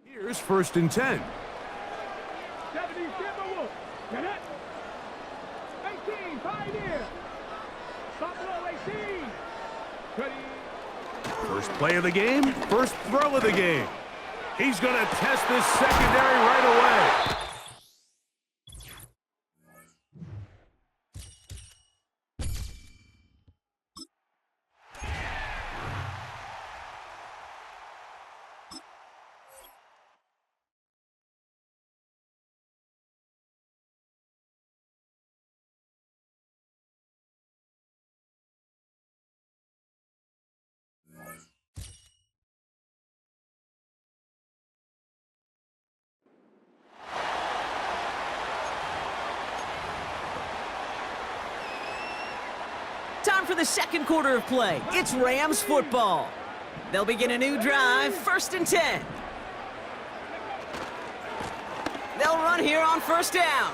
Here's 1st and 10. First play of the game, first throw of the game. He's going to test this secondary right away. Time for the second quarter of play. It's Rams football. They'll begin a new drive, 1st and 10. They'll run here on 1st down.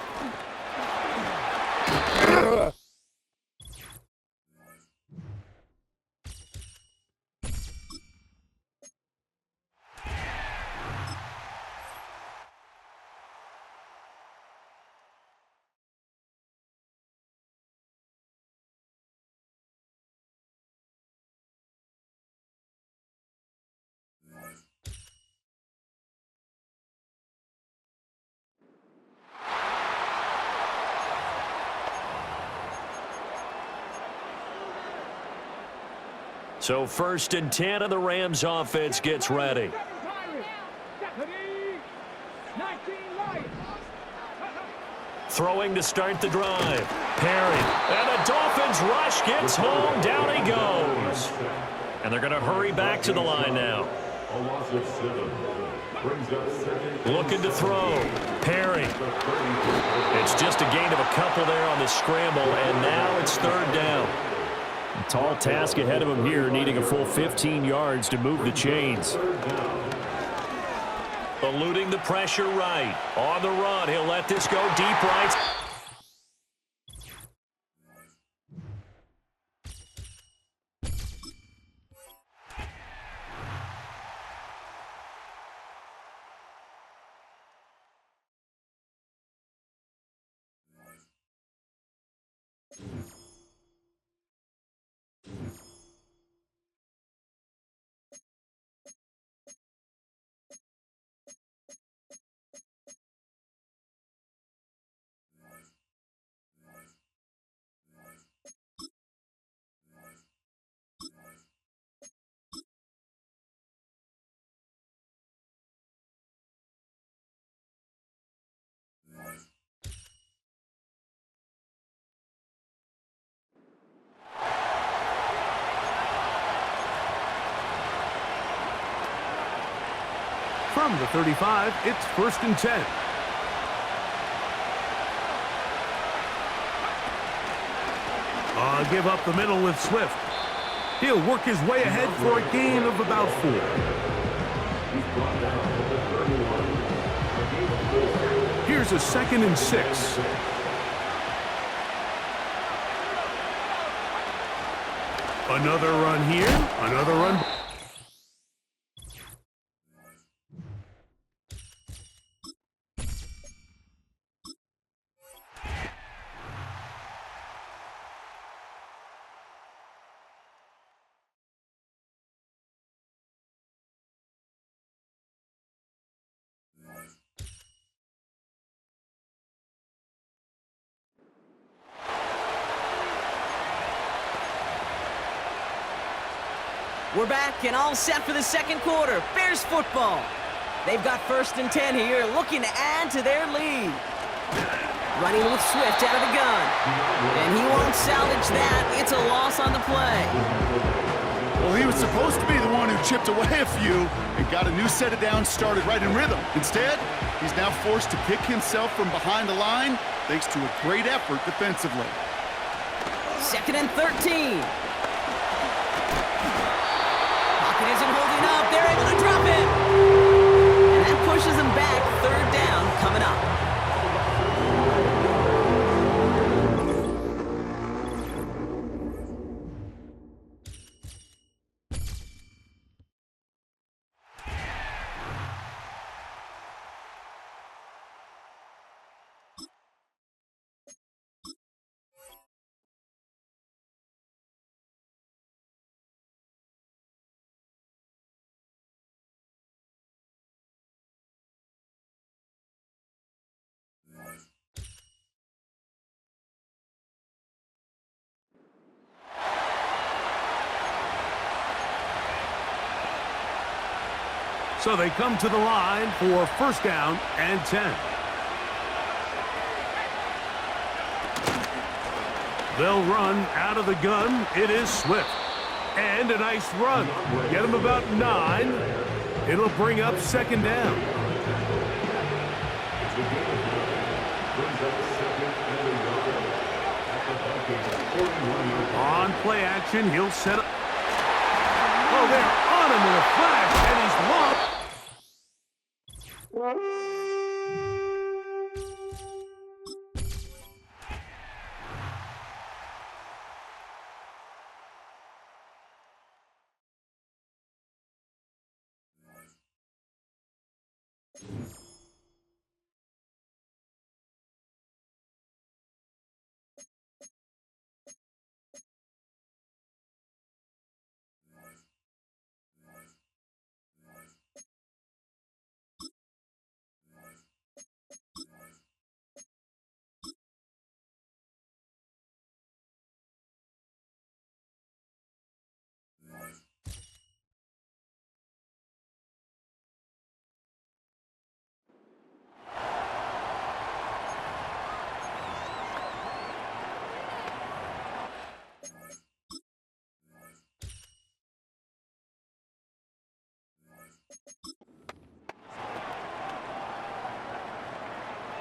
So 1st and 10, and the Rams offense gets ready. Throwing to start the drive. Perry. And the Dolphins rush gets home. Down he goes. And they're going to hurry back to the line now. Looking to throw. Perry. It's just a gain of a couple there on the scramble, and now it's 3rd down. A tall task ahead of him here, needing a full 15 yards to move the chains. Eluding the pressure right. On the run, he'll let this go deep right. From the 35, it's 1st and 10. Give up the middle with Swift. He'll work his way ahead for a gain of about 4. Here's a 2nd and 6. Another run here, another run. We're back and all set for the second quarter. Bears football. They've got 1st and 10 here, looking to add to their lead. Running with Swift out of the gun. And he won't salvage that. It's a loss on the play. Well, he was supposed to be the one who chipped away a few and got a new set of downs started right in rhythm. Instead, he's now forced to pick himself from behind the line thanks to a great effort defensively. 2nd and 13. Pocket isn't holding up. They're able to drop it. And that pushes them back. 3rd down coming up. So they come to the line for first down and 10. They'll run out of the gun. It is Swift. And a nice run. Get him about 9. It'll bring up second down. On play action, he'll set up. Oh, they're on him in a flash, and he's lost.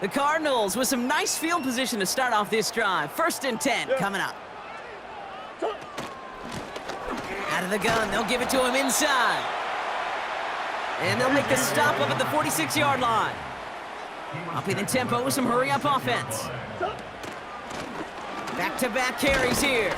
The Cardinals with some nice field position to start off this drive. First and 10 coming up. Out of the gun, they'll give it to him inside. And they'll make the stop up at the 46-yard line. Upping the tempo with some hurry-up offense. Back-to-back carries here.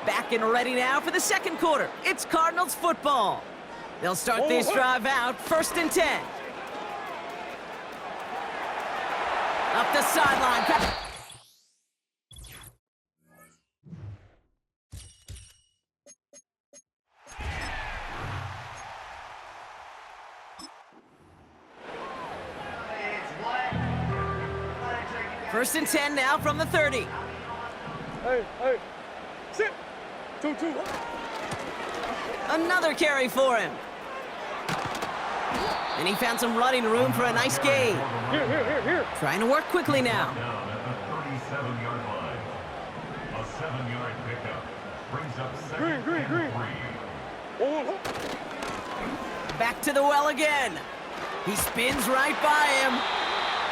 Back and ready now for the second quarter. It's Cardinals football. They'll start this drive out, first and 10. Up the sideline. First and 10 now from the 30. Hey, sit. 2-2. Another carry for him. And he found some running room for a nice gain. Here. Trying to work quickly now. Down at the 37-yard line. A 7-yard pickup brings up second Green. and 3. Back to the well again. He spins right by him.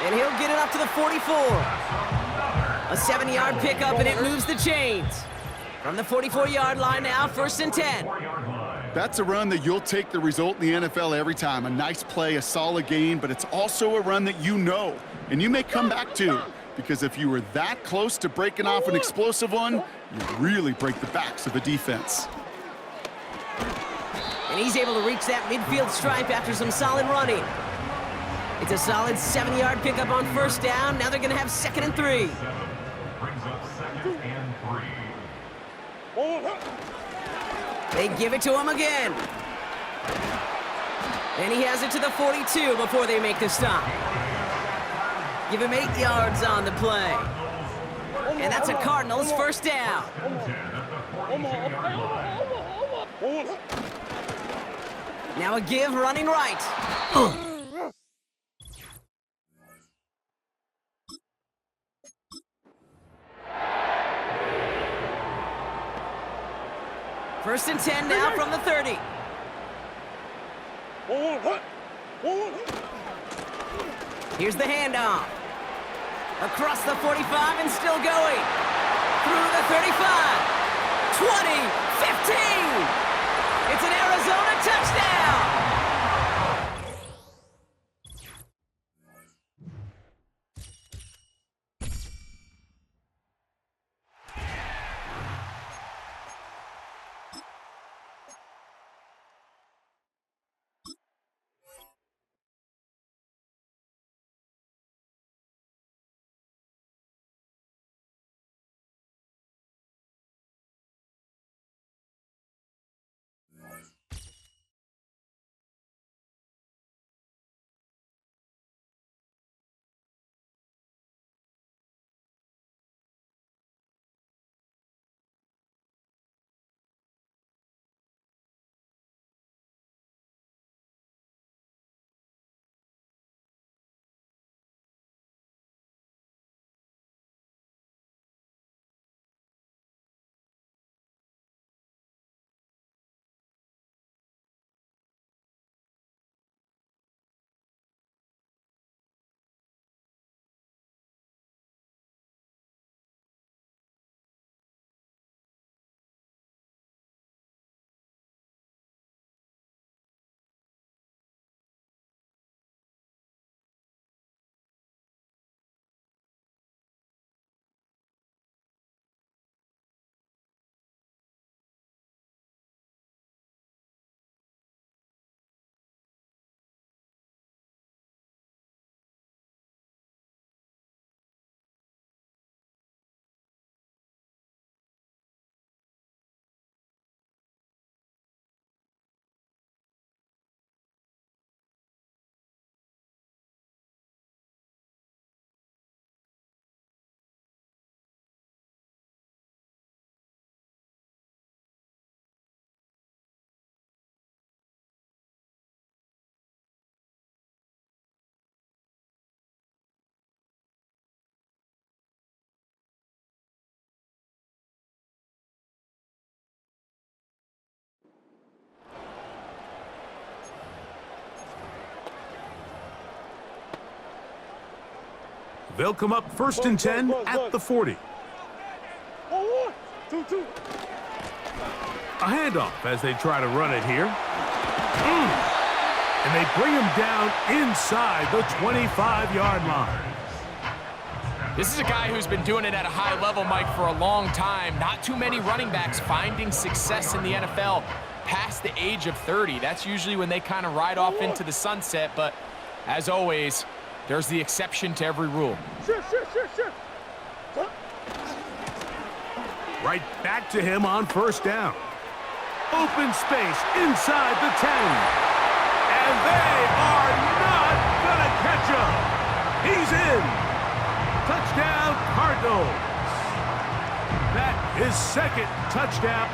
And he'll get it up to the 44. A 7-yard pickup, and it moves the chains. From the 44-yard line now, first and 10. That's a run that you'll take the result in the NFL every time. A nice play, a solid gain, but it's also a run that you know, and you may come back to, because if you were that close to breaking off an explosive one, you really break the backs of a defense. And he's able to reach that midfield stripe after some solid running. It's a solid 7-yard pickup on first down. Now they're going to have second and 3. Brings up second and 3. They give it to him again. And he has it to the 42 before they make the stop. Give him 8 yards on the play. And that's a Cardinals first down. Now a give running right. First and 10 now from the 30. Here's the handoff. Across the 45 and still going. Through the 35. 20. 15. It's an Arizona touchdown. They'll come up first and 10 at the 40. 1, 2, 2. A handoff as they try to run it here. And they bring him down inside the 25-yard line. This is a guy who's been doing it at a high level, Mike, for a long time. Not too many running backs finding success in the NFL past the age of 30. That's usually when they kind of ride off into the sunset, but as always, there's the exception to every rule. Shift. Right back to him on first down. Open space inside the 10. And they are not going to catch him. He's in. Touchdown, Cardinals. That is second touchdown.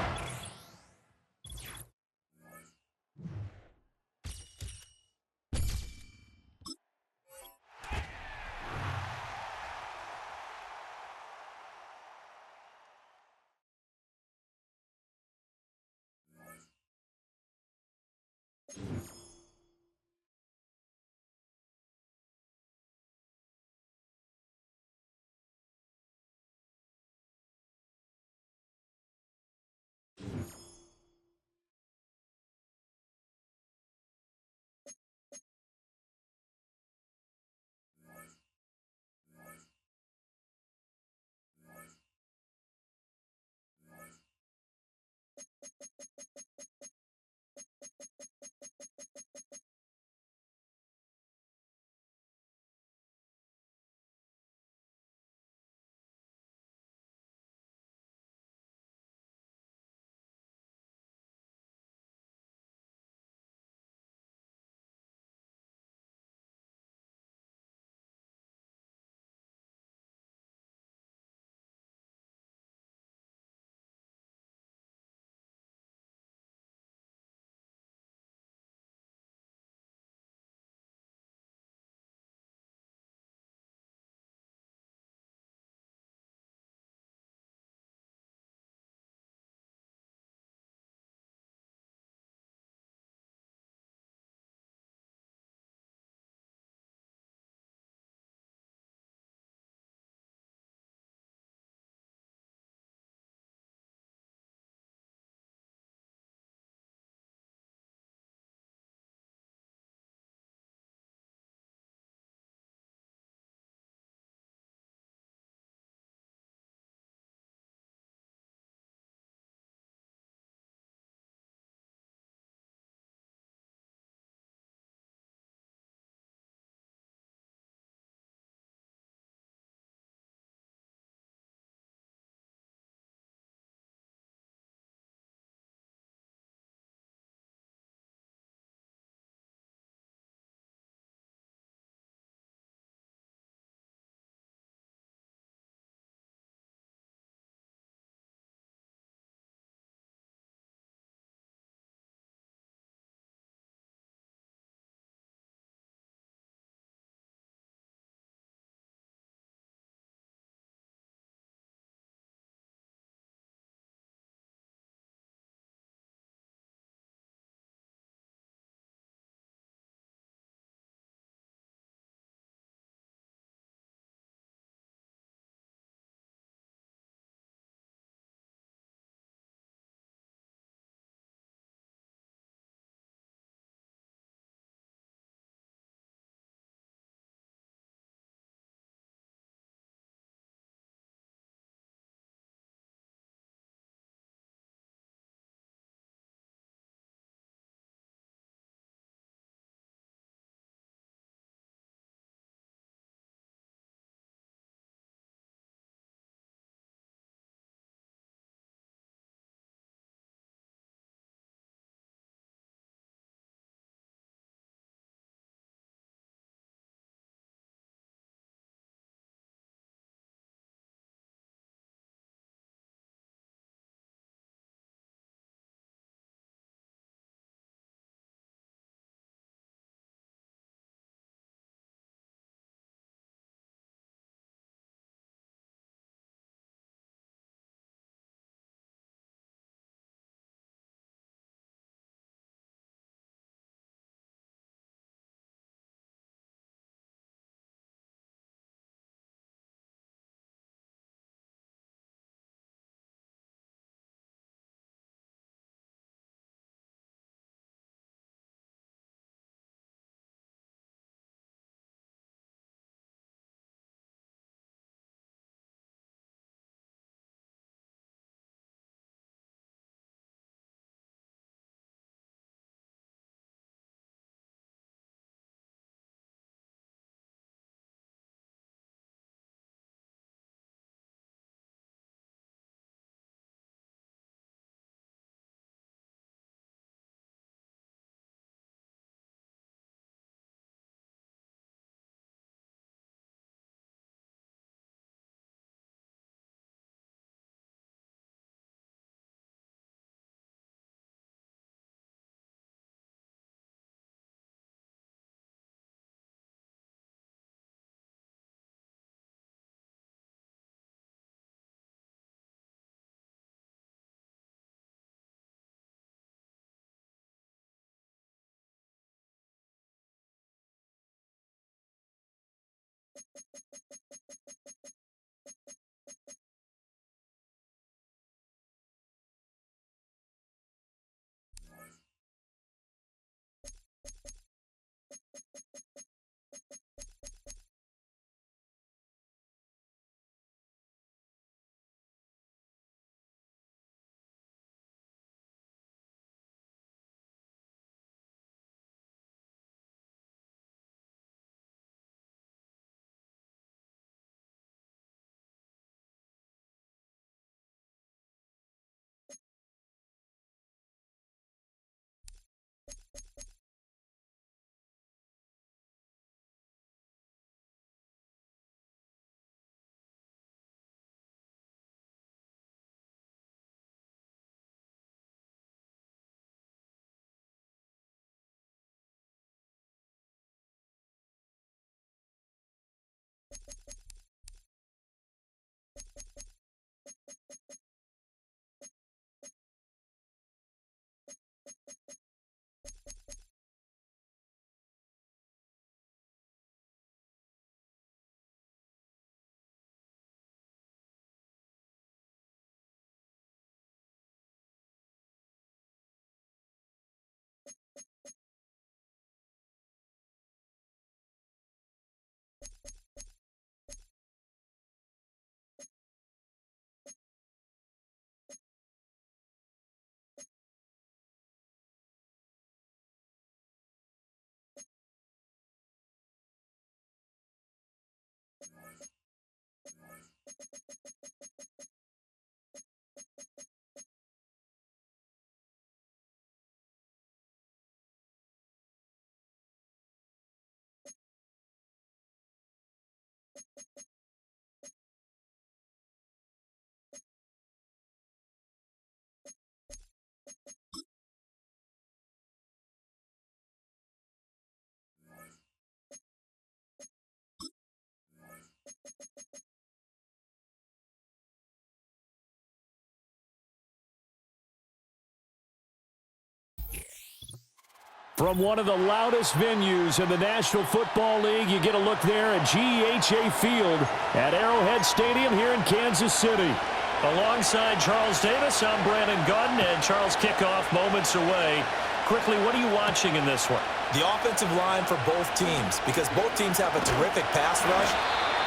From one of the loudest venues in the National Football League, you get a look there at GEHA Field at Arrowhead Stadium here in Kansas City. Alongside Charles Davis, I'm Brandon Gunn, and Charles, kickoff moments away. Quickly, what are you watching in this one? The offensive line for both teams, because both teams have a terrific pass rush.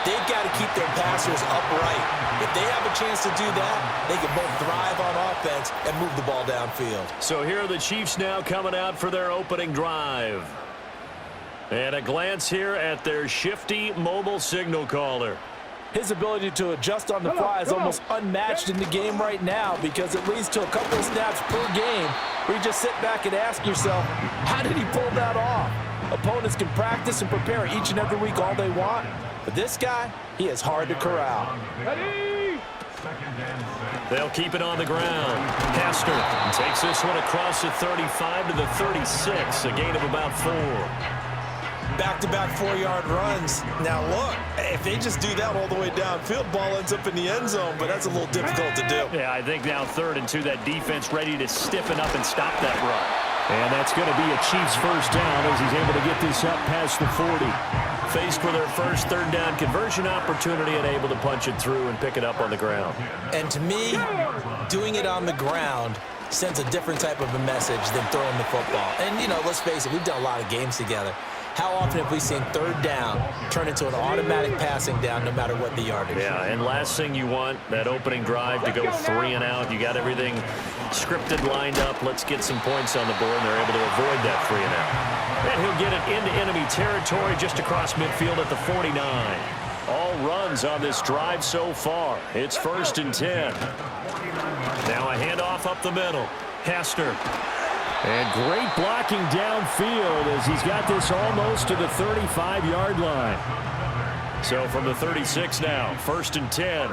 They've got to keep their passers upright. If they have a chance to do that, they can both thrive on offense and move the ball downfield. So here are the Chiefs now coming out for their opening drive. And a glance here at their shifty mobile signal caller. His ability to adjust on the fly is almost unmatched in the game right now, because it leads to a couple of snaps per game where you just sit back and ask yourself, how did he pull that off? Opponents can practice and prepare each and every week all they want, but this guy, he is hard to corral. They'll keep it on the ground. Hester takes this one across the 35 to the 36, a gain of about 4. Back-to-back 4-yard runs. Now look, if they just do that all the way downfield, ball ends up in the end zone, but that's a little difficult to do. Yeah, I think now 3rd and 2, that defense ready to stiffen up and stop that run. And that's going to be a Chiefs first down as he's able to get this up past the 40. Faced with their first 3rd down conversion opportunity and able to punch it through and pick it up on the ground. And to me, doing it on the ground sends a different type of a message than throwing the football. And, you know, let's face it, we've done a lot of games together. How often have we seen 3rd down turn into an automatic passing down no matter what the yardage? Yeah, and last thing you want, that opening drive to go 3 and out. You got everything scripted, lined up. Let's get some points on the board, and they're able to avoid that 3 and out. And he'll get it into enemy territory just across midfield at the 49. All runs on this drive so far. It's 1st and 10. Now a handoff up the middle. Hester. And great blocking downfield as he's got this almost to the 35-yard line. So from the 36 now, 1st and 10.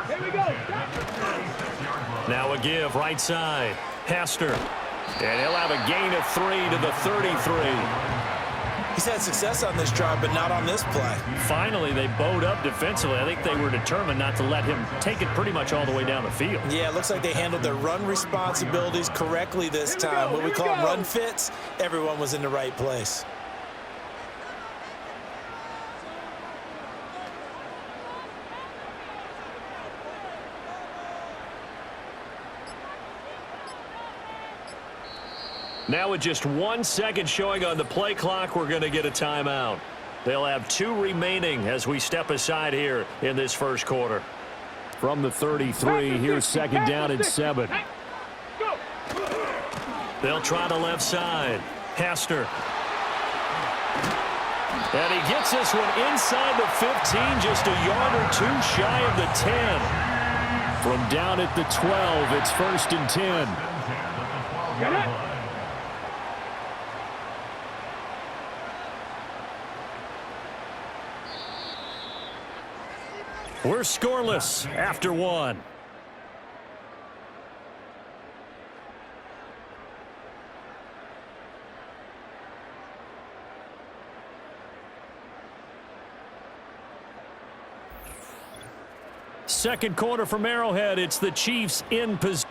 Here we go. Now a give right side. Hester. And he'll have a gain of 3 to the 33. He's had success on this drive, but not on this play. Finally, they bowed up defensively. I think they were determined not to let him take it pretty much all the way down the field. Yeah, it looks like they handled their run responsibilities correctly this time. What we call run fits, everyone was in the right place. Now with just 1 second showing on the play clock, we're going to get a timeout. They'll have 2 remaining as we step aside here in this first quarter. From the 33, here's second down and 7. They'll try the left side. Hester. And he gets this one inside the 15, just a yard or 2 shy of the 10. From down at the 12, it's first and 10. Get it? We're scoreless after 1. Second quarter from Arrowhead. It's the Chiefs in position.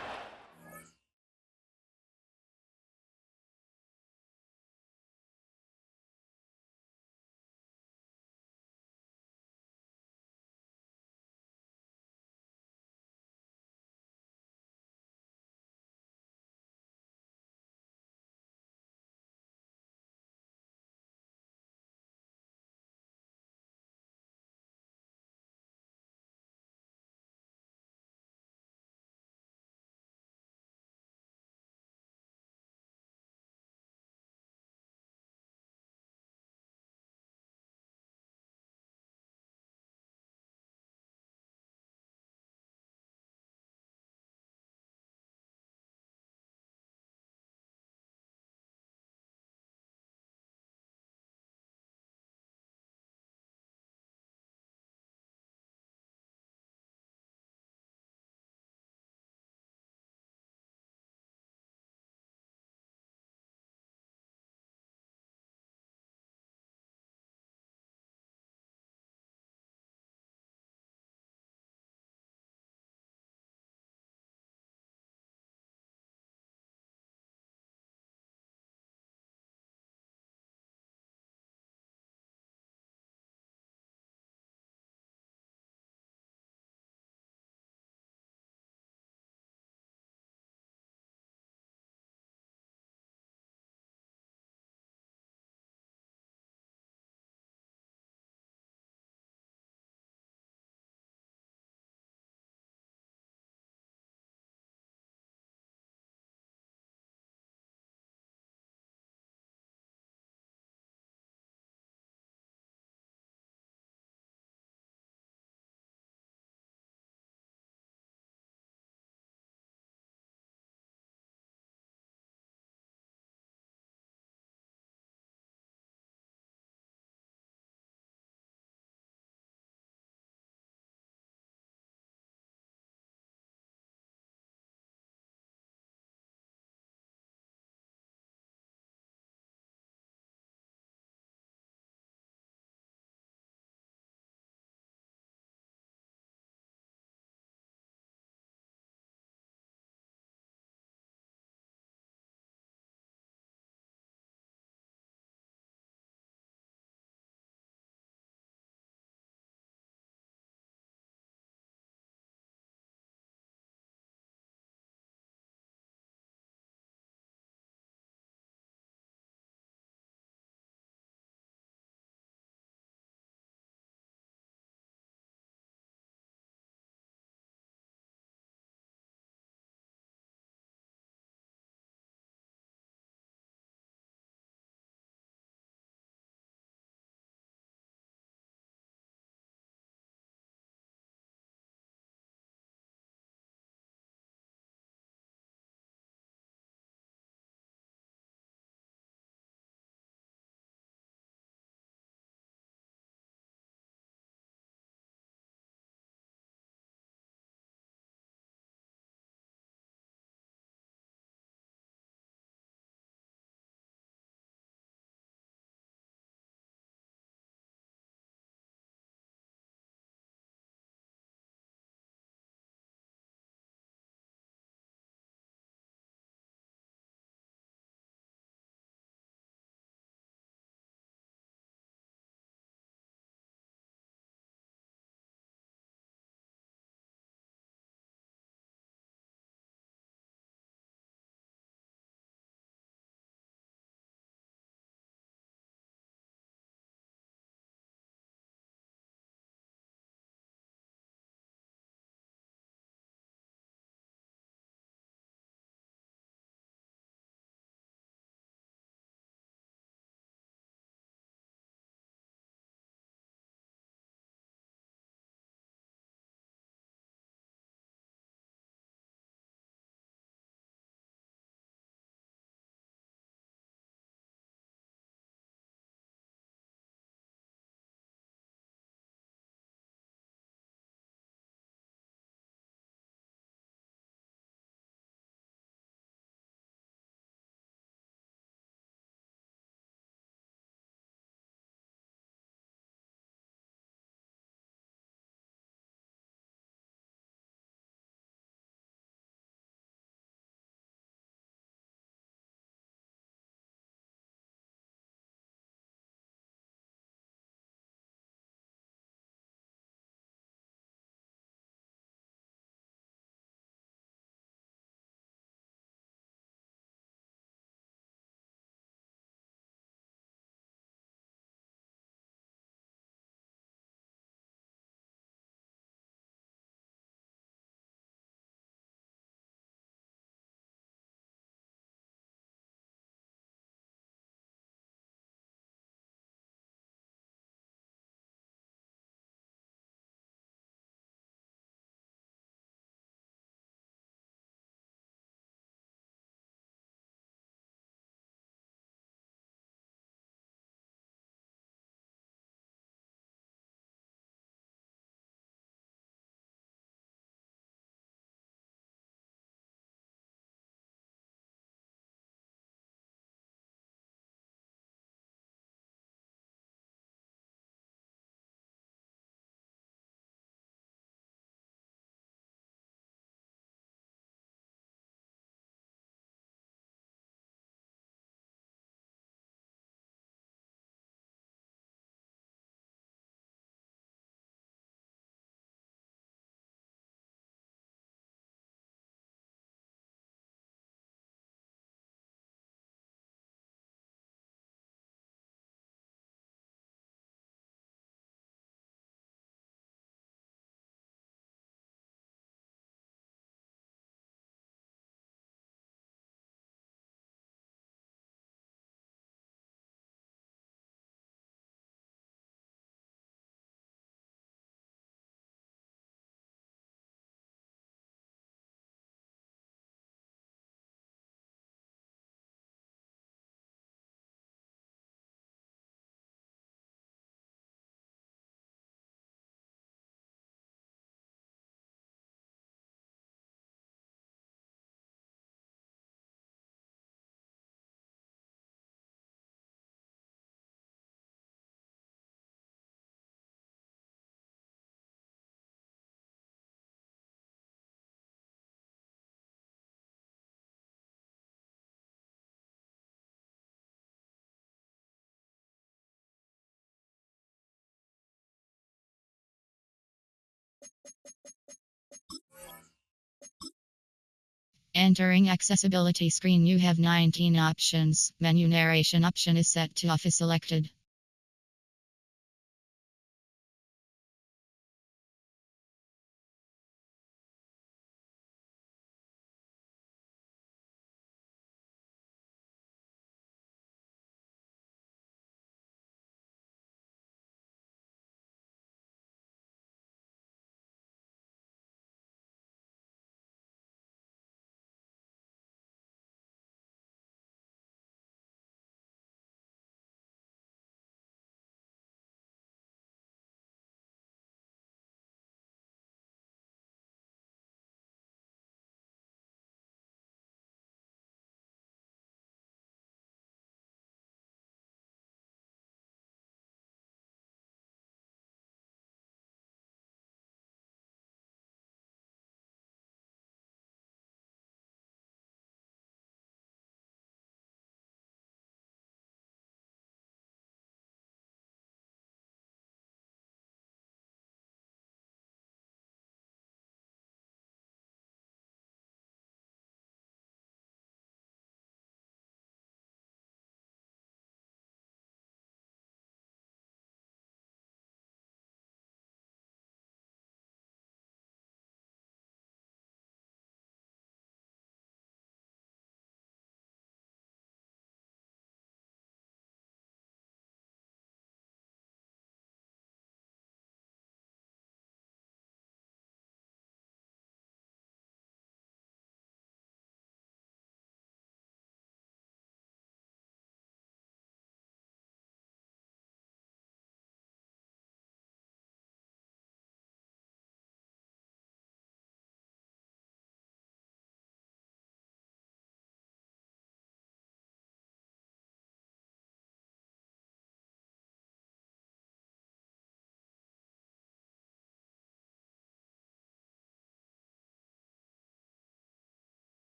Entering accessibility screen, you have 19 options. Menu narration option is set to off is selected.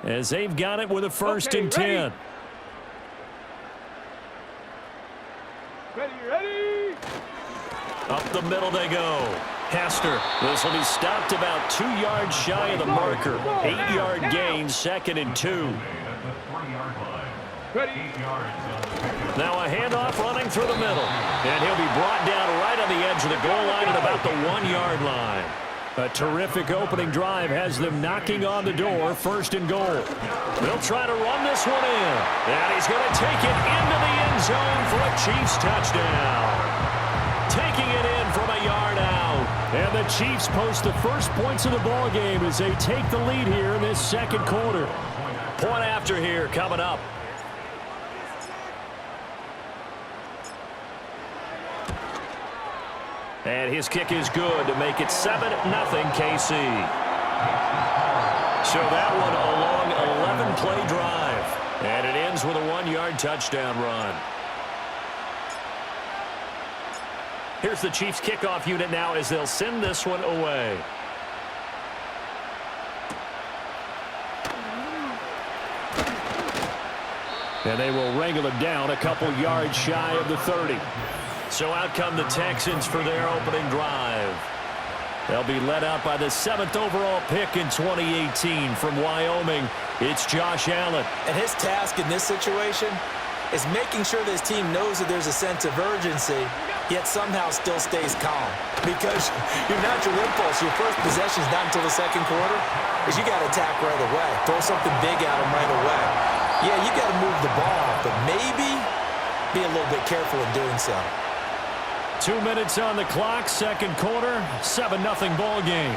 as they've got it with a 1st and 10. Ready. Up the middle they go. Hester. This will be stopped about 2 yards shy of the marker. 8-yard gain, 2nd and 2. Now a handoff running through the middle. And he'll be brought down right on the edge of the goal line at about the 1-yard line. A terrific opening drive has them knocking on the door, 1st and goal. They'll try to run this one in. And he's going to take it into the end zone for a Chiefs touchdown. Taking it in from a yard out. And the Chiefs post the first points of the ball game as they take the lead here in this 2nd quarter. Point after here coming up. And his kick is good to make it 7-0 KC. So that one a long 11-play drive. And it ends with a 1-yard touchdown run. Here's the Chiefs kickoff unit now as they'll send this one away. And they will wrangle it down a couple yards shy of the 30. So out come the Texans for their opening drive. They'll be led out by the 7th overall pick in 2018 from Wyoming. It's Josh Allen. And his task in this situation is making sure this team knows that there's a sense of urgency, yet somehow still stays calm. Because your natural impulse, your first possession is not until the 2nd quarter, is you got to attack right away. Throw something big at them right away. Yeah, you got to move the ball, but maybe be a little bit careful in doing so. 2 minutes on the clock, 2nd quarter, 7-0 ball game.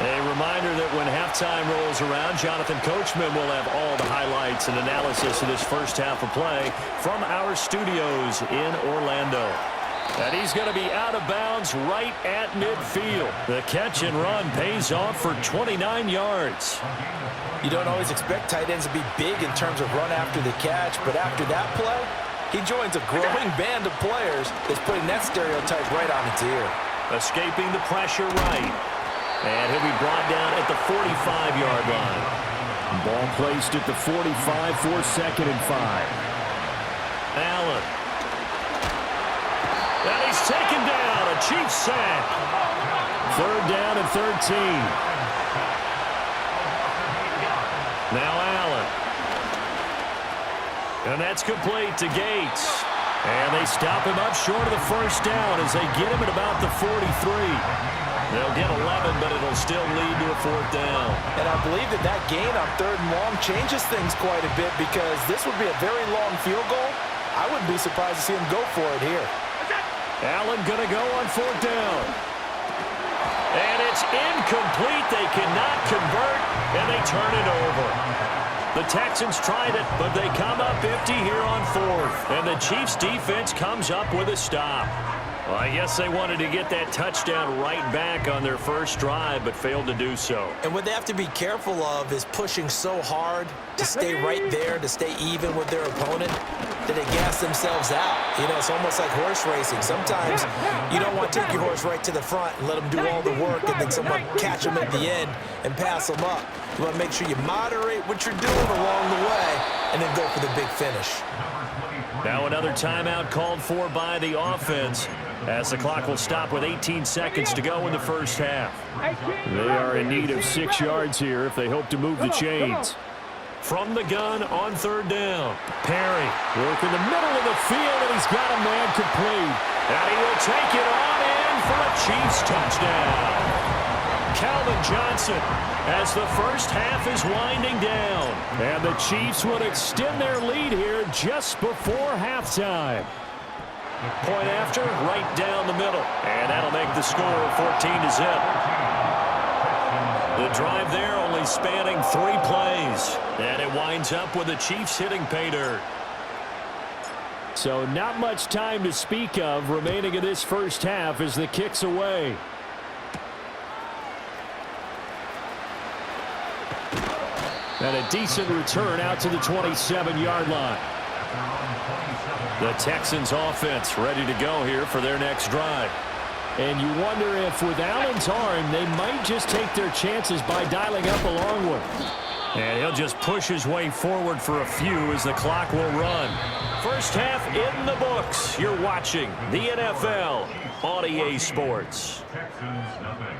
A reminder that when halftime rolls around, Jonathan Coachman will have all the highlights and analysis of this first half of play from our studios in Orlando. And he's going to be out of bounds right at midfield. The catch and run pays off for 29 yards. You don't always expect tight ends to be big in terms of run after the catch, but after that play, he joins a growing band of players that's putting that stereotype right on its ear. Escaping the pressure right. And he'll be brought down at the 45-yard line. Ball placed at the 45 for 2nd and 5. Allen. And he's taken down. A Chiefs sack. 3rd down and 13. Now Allen. And that's complete to Gates. And they stop him up short of the 1st down as they get him at about the 43. They'll get 11, but it'll still lead to a 4th down. And I believe that gain on 3rd and long changes things quite a bit because this would be a very long field goal. I wouldn't be surprised to see him go for it here. Allen going to go on 4th down. And it's incomplete. They cannot convert, and they turn it over. The Texans tried it, but they come up empty here on 4th. And the Chiefs defense comes up with a stop. Well, I guess they wanted to get that touchdown right back on their first drive, but failed to do so. And what they have to be careful of is pushing so hard to stay right there, to stay even with their opponent, that they gas themselves out. You know, it's almost like horse racing. Sometimes you don't want to take your horse right to the front and let them do all the work and then someone catch them at the end and pass them up. You want to make sure you moderate what you're doing along the way and then go for the big finish. Now another timeout called for by the offense as the clock will stop with 18 seconds to go in the first half. They are in need of 6 yards here if they hope to move the chains. From the gun on 3rd down, Perry working the middle of the field, and he's got a man complete. And he will take it on in for a Chiefs touchdown. Calvin Johnson as the first half is winding down. And the Chiefs would extend their lead here just before halftime. Point after, right down the middle. And that'll make the score 14-0. The drive there only spanning 3 plays. And it winds up with the Chiefs hitting pay dirt. So not much time to speak of remaining in this first half as the kick's away. And a decent return out to the 27-yard line. The Texans offense ready to go here for their next drive. And you wonder if with Allen's arm, they might just take their chances by dialing up a long one. And he'll just push his way forward for a few as the clock will run. First half in the books. You're watching the NFL on EA Sports. Texans nothing.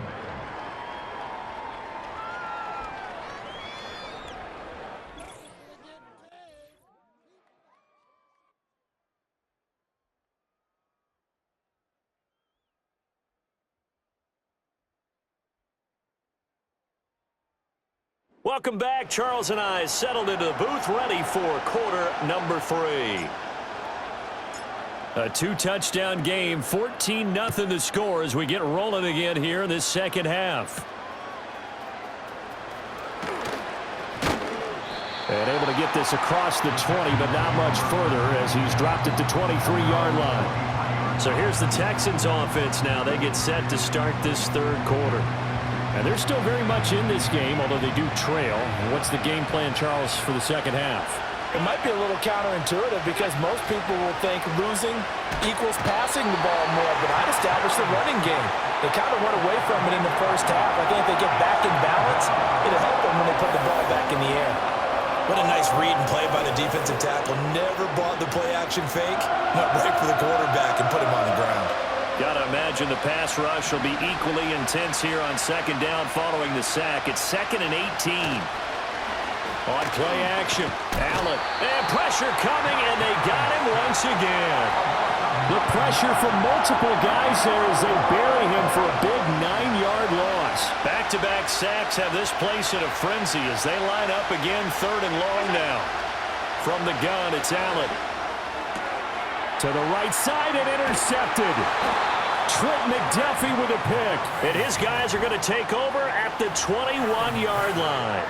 Welcome back. Charles and I settled into the booth, ready for quarter number 3. A 2-touchdown game, 14-0 the score as we get rolling again here in this second half. And able to get this across the 20, but not much further as he's dropped it to 23-yard line. So here's the Texans offense now. They get set to start this third quarter. And they're still very much in this game, although they do trail. What's the game plan, Charles, for the second half? It might be a little counterintuitive because most people will think losing equals passing the ball more, but I'd establish the running game. They kind of went away from it in the first half. I think if they get back in balance, it'll help them when they put the ball back in the air. What a nice read and play by the defensive tackle. Never bought the play-action fake. Went right for the quarterback and put him on the ground. Got to imagine the pass rush will be equally intense here on second down following the sack. It's 2nd and 18. On play action, Allen. And pressure coming, and they got him once again. The pressure from multiple guys there as they bury him for a big 9-yard loss. Back-to-back sacks have this place in a frenzy as they line up again 3rd and long now. From the gun, it's Allen. To the right side and intercepted. Trent McDuffie with a pick. And his guys are going to take over at the 21-yard line.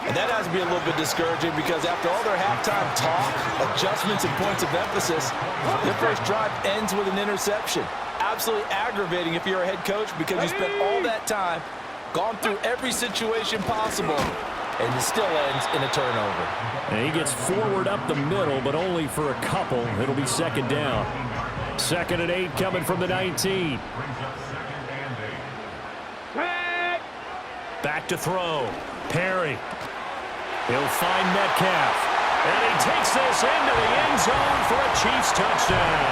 And that has to be a little bit discouraging because after all their halftime talk, adjustments, and points of emphasis, their first drive ends with an interception. Absolutely aggravating if you're a head coach because you spent all that time, gone through every situation possible, and it still ends in a turnover. And he gets forward up the middle, but only for a couple. It'll be second down. 2nd and 8 coming from the 19. Back to throw. Perry. He'll find Metcalf. And he takes this into the end zone for a Chiefs touchdown.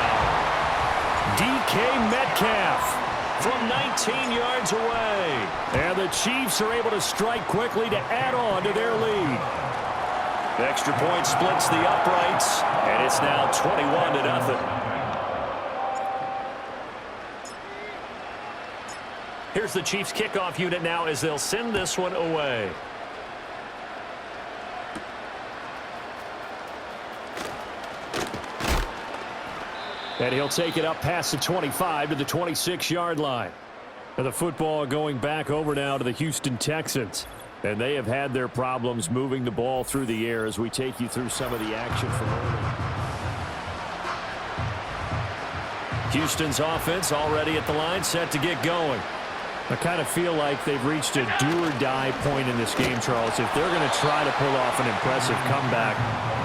DK Metcalf from 19 yards away. And the Chiefs are able to strike quickly to add on to their lead. The extra point splits the uprights, and it's now 21-0. Here's the Chiefs kickoff unit now as they'll send this one away. And he'll take it up past the 25 to the 26-yard line. And the football going back over now to the Houston Texans. And they have had their problems moving the ball through the air as we take you through some of the action from early. Houston's offense already at the line, set to get going. I kind of feel like they've reached a do-or-die point in this game, Charles. If they're going to try to pull off an impressive comeback,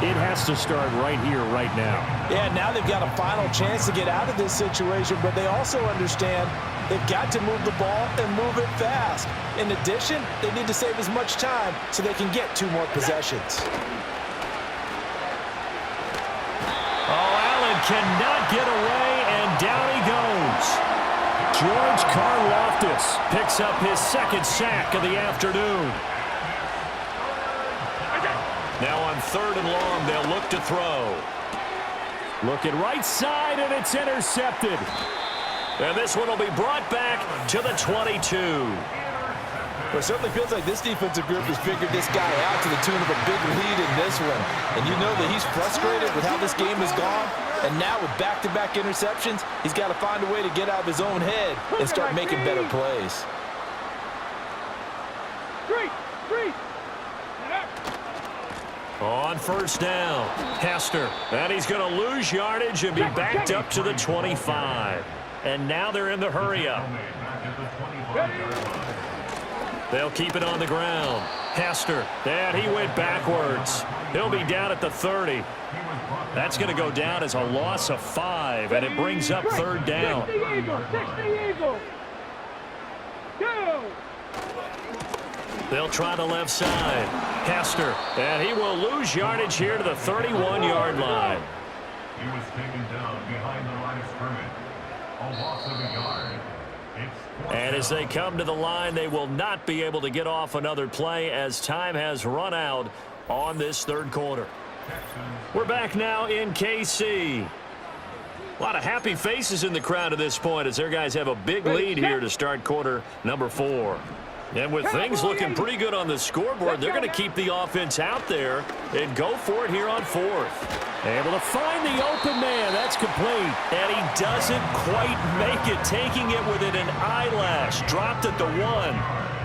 it has to start right here, right now. Yeah, now they've got a final chance to get out of this situation, but they also understand they've got to move the ball and move it fast. In addition, they need to save as much time so they can get 2 more possessions. Oh, Allen cannot get away, and down he goes. George Karlaftis picks up his 2nd sack of the afternoon. Now on 3rd and long, they'll look to throw. Looking right side, and it's intercepted. And this one will be brought back to the 22. Well, it certainly feels like this defensive group has figured this guy out to the tune of a big lead in this one. And you know that he's frustrated with how this game has gone. And now with back-to-back interceptions, he's got to find a way to get out of his own head and start making better plays. On 1st down, Hester. And he's going to lose yardage and be backed up to the 25. And now they're in the hurry-up. They'll keep it on the ground. Hester, and he went backwards. He'll be down at the 30. That's going to go down as a loss of 5, and it brings up third down. They'll try the left side. Hester, and he will lose yardage here to the 31-yard line. He was taken down behind the line of scrimmage. A loss of a yard. And as they come to the line, they will not be able to get off another play as time has run out on this third quarter. We're back now in KC. A lot of happy faces in the crowd at this point as their guys have a big lead here to start quarter number 4. And with things looking pretty good on the scoreboard, they're going to keep the offense out there and go for it here on 4th. Able to find the open man. That's complete. And he doesn't quite make it, taking it within an eyelash. Dropped at the 1.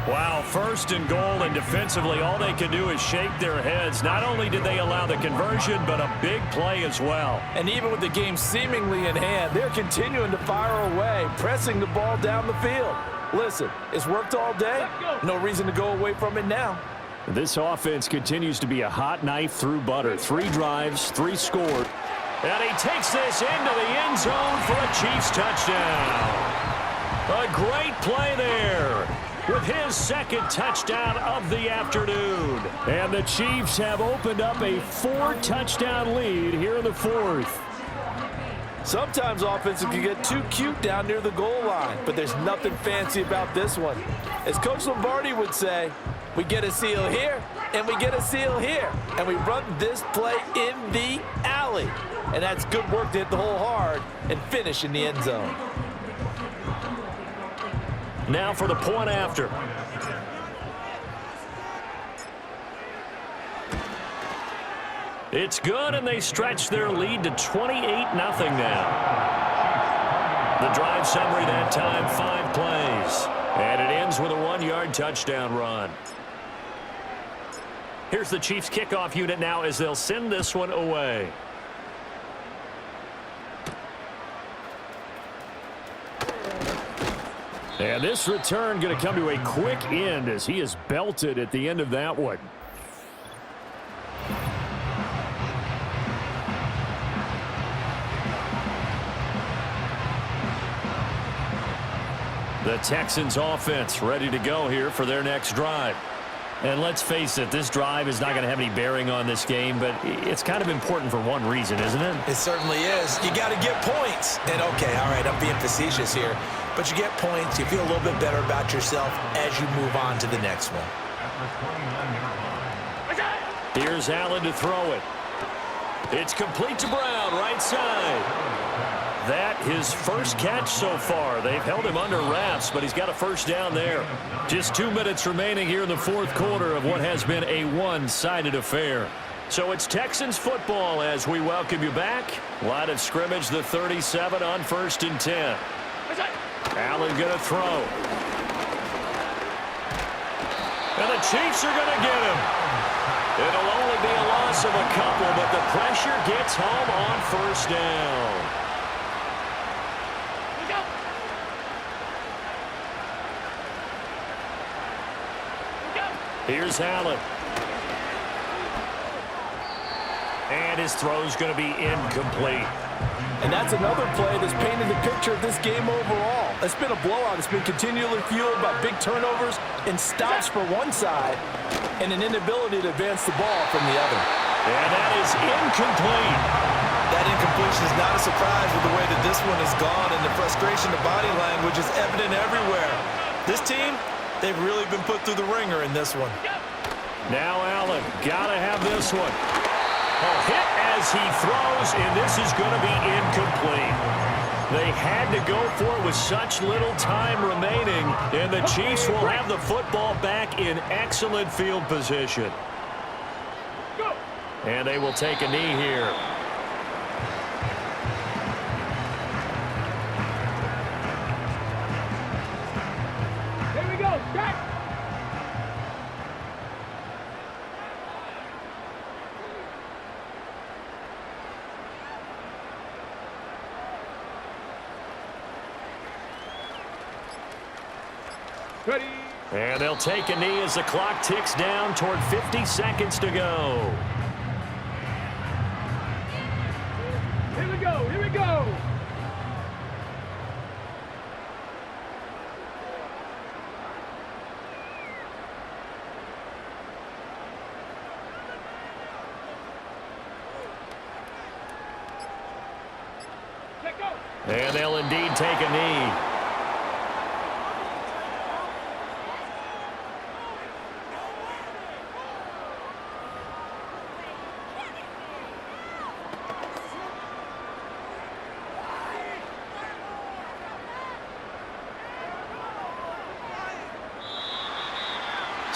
Wow, 1st and goal, and defensively all they can do is shake their heads. Not only did they allow the conversion, but a big play as well. And even with the game seemingly in hand, they're continuing to fire away, pressing the ball down the field. Listen, it's worked all day. No reason to go away from it now. This offense continues to be a hot knife through butter. 3 drives, 3 scored. And he takes this into the end zone for a Chiefs touchdown. A great play there with his 2nd touchdown of the afternoon. And the Chiefs have opened up a 4-touchdown lead here in the 4th. Sometimes offenses can get too cute down near the goal line, but there's nothing fancy about this one. As Coach Lombardi would say, we get a seal here, and we get a seal here, and we run this play in the alley. And that's good work to hit the hole hard and finish in the end zone. Now for the point after. It's good, and they stretch their lead to 28-0 now. The drive summary that time, 5 plays. And it ends with a 1-yard touchdown run. Here's the Chiefs kickoff unit now as they'll send this one away. And this return going to come to a quick end as he is belted at the end of that one. The Texans offense ready to go here for their next drive. And let's face it, this drive is not going to have any bearing on this game, but it's kind of important for one reason, isn't it? It certainly is. You got to get points. And okay, all right, I'm being facetious here, but you get points, you feel a little bit better about yourself as you move on to the next one. Here's Allen to throw it. It's complete to Brown, right side. That his first catch so far. They've held him under wraps, but he's got a first down there. Just 2 minutes remaining here in the 4th quarter of what has been a one-sided affair. So it's Texans football as we welcome you back. Line of scrimmage, the 37 on 1st and 10. Allen going to throw. And the Chiefs are going to get him. It'll only be a loss of a couple, but the pressure gets home on 1st down. Here's Allen. And his throw's going to be incomplete. And that's another play that's painted the picture of this game overall. It's been a blowout. It's been continually fueled by big turnovers and stops for one side and an inability to advance the ball from the other. And that is incomplete. That incompletion is not a surprise with the way that this one has gone, and the frustration, the body language is evident everywhere. This team, they've really been put through the ringer in this one. Now Allen, gotta have this one. A hit as he throws, and this is going to be incomplete. They had to go for it with such little time remaining, and the Chiefs will have the football back in excellent field position. And they will take a knee here. Ready. And they'll take a knee as the clock ticks down toward 50 seconds to go. Here we go, here we go. And they'll indeed take a knee.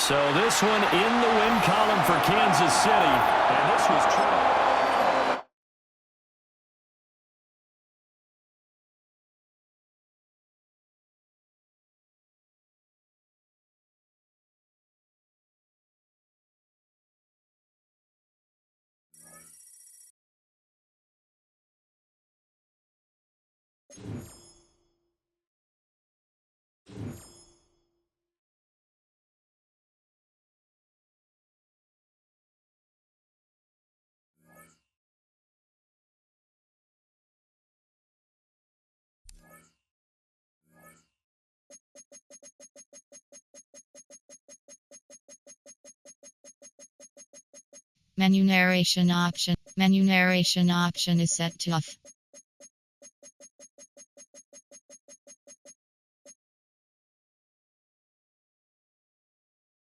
So this one in the win column for Kansas City. And this was true. Menu narration option. Menu narration option is set to off.